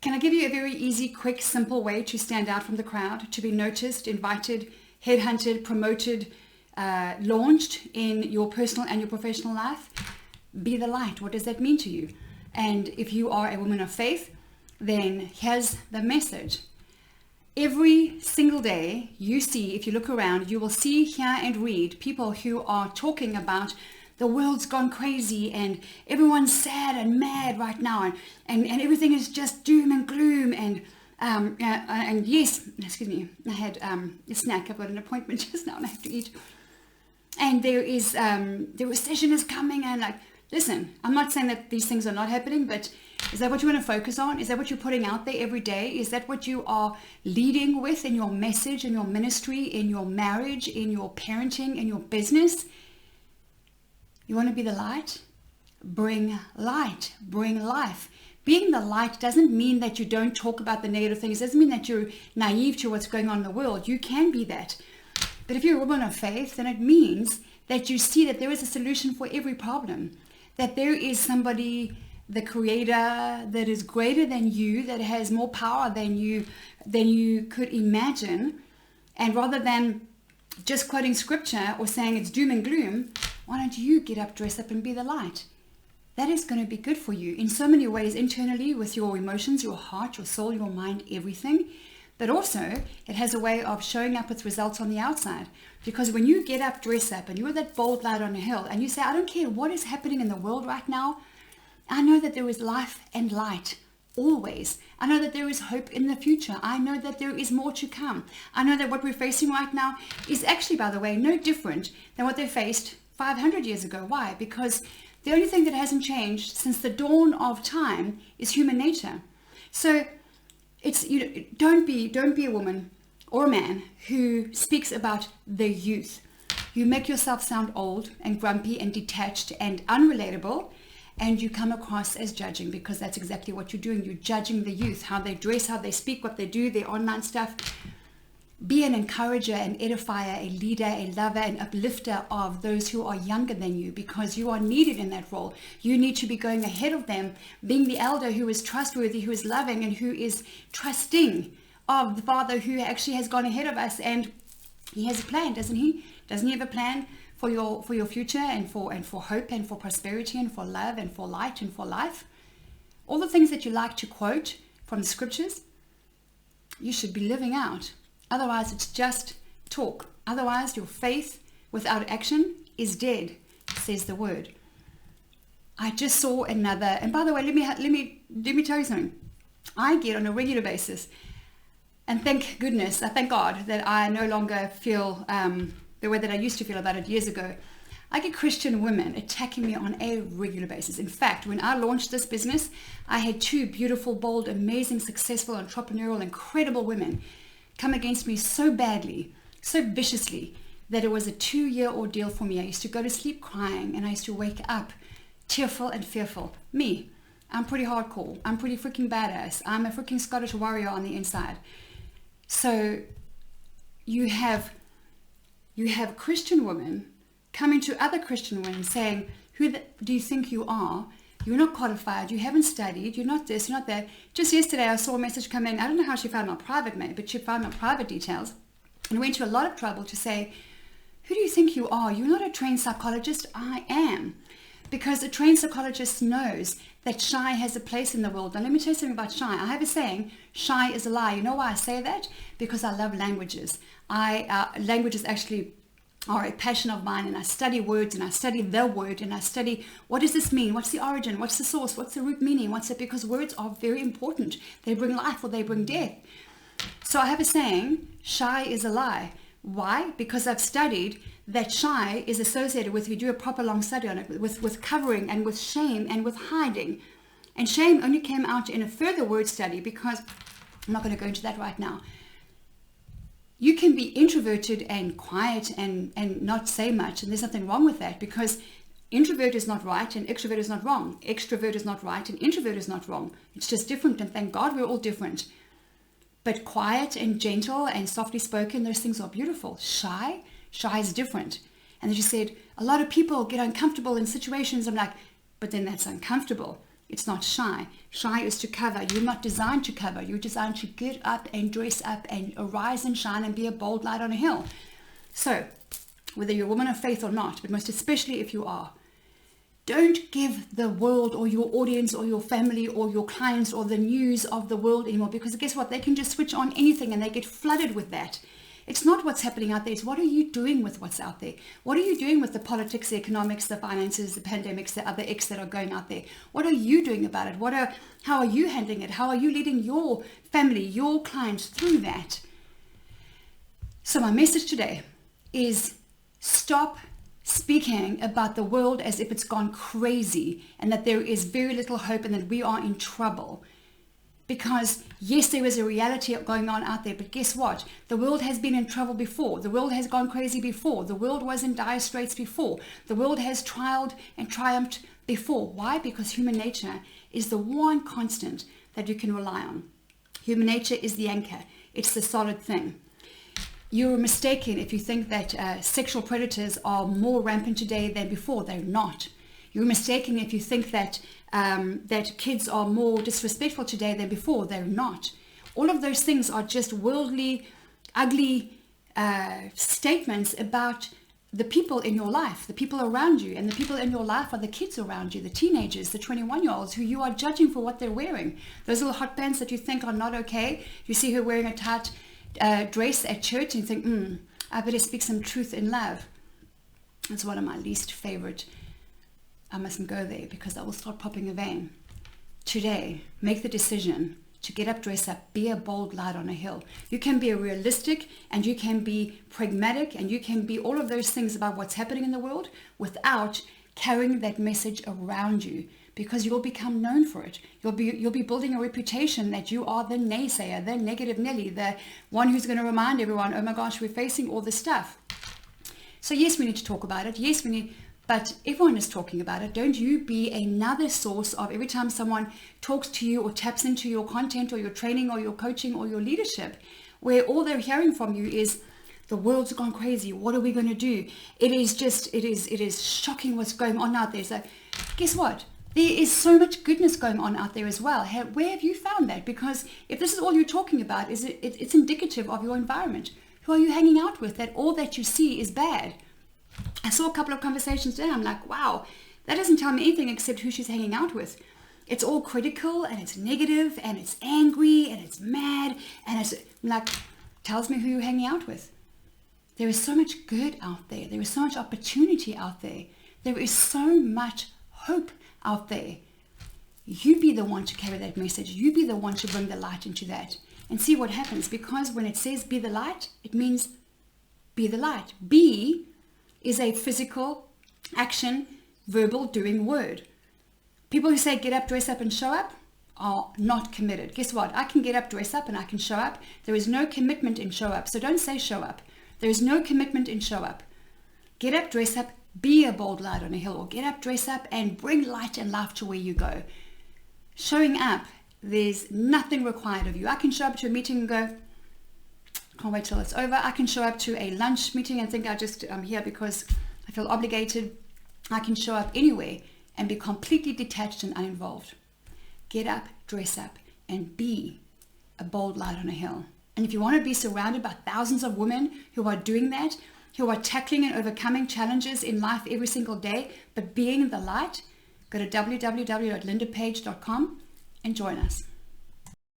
Can I give you a very easy, quick, simple way to stand out from the crowd, to be noticed, invited, headhunted, promoted, launched in your personal and your professional life? Be the light. What does that mean to you? And if you are a woman of faith, then here's the message. Every single day you see, if you look around, you will see, hear and read people who are talking about the world's gone crazy and everyone's sad and mad right now, and everything is just doom and gloom, and yes, excuse me, I had a snack. I've got an appointment just now and I have to eat. And there is the recession is coming, and like, listen, I'm not saying that these things are not happening, but is that what you want to focus on? Is that what you're putting out there every day? Is that what you are leading with in your message, in your ministry, in your marriage, in your parenting, in your business? You want to be the light? Bring light, bring life. Being the light doesn't mean that you don't talk about the negative things. It doesn't mean that you're naive to what's going on in the world. You can be that. But if you're a woman of faith, then it means that you see that there is a solution for every problem. That there is somebody, the creator, that is greater than you, that has more power than you could imagine. And rather than just quoting scripture or saying it's doom and gloom, why don't you get up, dress up, and be the light? That is going to be good for you in so many ways, internally, with your emotions, your heart, your soul, your mind, everything. But also, it has a way of showing up with results on the outside. Because when you get up, dress up, and you're that bold light on a hill, and you say, I don't care what is happening in the world right now, I know that there is life and light, always. I know that there is hope in the future. I know that there is more to come. I know that what we're facing right now is actually, by the way, no different than what they faced 500 years ago. Why? Because the only thing that hasn't changed since the dawn of time is human nature. So it's, don't be a woman or a man who speaks about the youth. You make yourself sound old and grumpy and detached and unrelatable, and you come across as judging, because that's exactly what you're doing. You're judging the youth, how they dress, how they speak, what they do, their online stuff. Be an encourager, an edifier, a leader, a lover, an uplifter of those who are younger than you, because you are needed in that role. You need to be going ahead of them, being the elder who is trustworthy, who is loving, and who is trusting of the Father who actually has gone ahead of us. And he has a plan, doesn't he? Doesn't he have a plan for your future, and for hope, and for prosperity, and for love, and for light, and for life? All the things that you like to quote from the scriptures, you should be living out. Otherwise, it's just talk. Otherwise, your faith without action is dead, says the word. I just saw another, and by the way, let me tell you something. I get on a regular basis, and thank goodness, I thank God that I no longer feel the way that I used to feel about it years ago. I get Christian women attacking me on a regular basis. In fact, when I launched this business, I had two beautiful, bold, amazing, successful, entrepreneurial, incredible women come against me so badly, so viciously, that it was a 2-year ordeal for me. I used to go to sleep crying, and I used to wake up tearful and fearful. Me, I'm pretty hardcore. I'm pretty freaking badass. I'm a freaking Scottish warrior on the inside. So you have Christian women coming to other Christian women saying, who do you think you are? You're not qualified, you haven't studied, you're not this, you're not that. Just yesterday I saw a message come in. I don't know how she found my private mail, but she found my private details and went to a lot of trouble to say, who do you think you are? You're not a trained psychologist. I am. Because a trained psychologist knows that shy has a place in the world. Now let me tell you something about shy. I have a saying, shy is a lie. You know why I say that? Because I love languages. Languages actually are a passion of mine, and I study words, and I study the word, and I study, what does this mean? What's the origin? What's the source? What's the root meaning? What's it? Because words are very important. They bring life or they bring death. So I have a saying, shy is a lie. Why? Because I've studied that shy is associated with, if you do a proper long study on it, with covering and with shame and with hiding. And shame only came out in a further word study, because I'm not going to go into that right now. You can be introverted and quiet and not say much, and there's nothing wrong with that, because introvert is not right and extrovert is not wrong. Extrovert is not right and introvert is not wrong. It's just different, and thank God we're all different. But quiet and gentle and softly spoken, those things are beautiful. Shy is different. And then she said, a lot of people get uncomfortable in situations. I'm like, but then that's uncomfortable. It's not shy. Shy is to cover. You're not designed to cover. You're designed to get up and dress up and arise and shine and be a bold light on a hill. So, whether you're a woman of faith or not, but most especially if you are, don't give the world or your audience or your family or your clients or the news of the world anymore, because guess what? They can just switch on anything and they get flooded with that. It's not what's happening out there. It's what are you doing with what's out there? What are you doing with the politics, the economics, the finances, the pandemics, the other X that are going out there? What are you doing about it? How are you handling it? How are you leading your family, your clients through that? So my message today is stop speaking about the world as if it's gone crazy and that there is very little hope and that we are in trouble. Because yes, there is a reality going on out there, but guess what? The world has been in trouble before. The world has gone crazy before. The world was in dire straits before. The world has trialed and triumphed before. Why? Because human nature is the one constant that you can rely on. Human nature is the anchor. It's the solid thing. You're mistaken if you think that sexual predators are more rampant today than before. They're not. You're mistaken if you think that that kids are more disrespectful today than before. They're not. All of those things are just worldly, ugly statements about the people in your life, the people around you. And the people in your life are the kids around you, the teenagers, the 21-year-olds who you are judging for what they're wearing. Those little hot pants that you think are not okay. You see her wearing a tight dress at church and you think, I better speak some truth in love. It's one of my least favorite. I mustn't go there because I will start popping a vein. Today, make the decision to get up, dress up, be a bold light on a hill. You can be realistic and you can be pragmatic and you can be all of those things about what's happening in the world without carrying that message around you, because you'll become known for it. You'll be building a reputation that you are the naysayer, the negative Nelly, the one who's going to remind everyone, oh my gosh, we're facing all this stuff. So yes, we need to talk about it. Yes, we need. But everyone is talking about it. Don't you be another source of every time someone talks to you or taps into your content or your training or your coaching or your leadership, where all they're hearing from you is the world's gone crazy. What are we going to do? It is shocking what's going on out there. So guess what? There is so much goodness going on out there as well. Where have you found that? Because if this is all you're talking about, it's indicative of your environment. Who are you hanging out with that all that you see is bad? I saw a couple of conversations today. I'm like, wow, that doesn't tell me anything except who she's hanging out with. It's all critical and it's negative and it's angry and it's mad and it's like, tells me who you're hanging out with. There is so much good out there. There is so much opportunity out there. There is so much hope out there. You be the one to carry that message. You be the one to bring the light into that and see what happens. Because when it says be the light, it means be the light. Be is a physical action, verbal, doing word. People who say get up, dress up and show up are not committed. Guess what? I can get up, dress up and I can show up. There is no commitment in show up. So don't say show up. There is no commitment in show up. Get up, dress up, be a bold light on a hill, or get up, dress up and bring light and life to where you go. Showing up, there's nothing required of you. I can show up to a meeting and go, can't wait till it's over. I can show up to a lunch meeting and think I'm here because I feel obligated. I can show up anywhere and be completely detached and uninvolved. Get up, dress up, and be a bold light on a hill. And if you want to be surrounded by thousands of women who are doing that, who are tackling and overcoming challenges in life every single day, but being the light, go to www.LindaPaige.com and join us.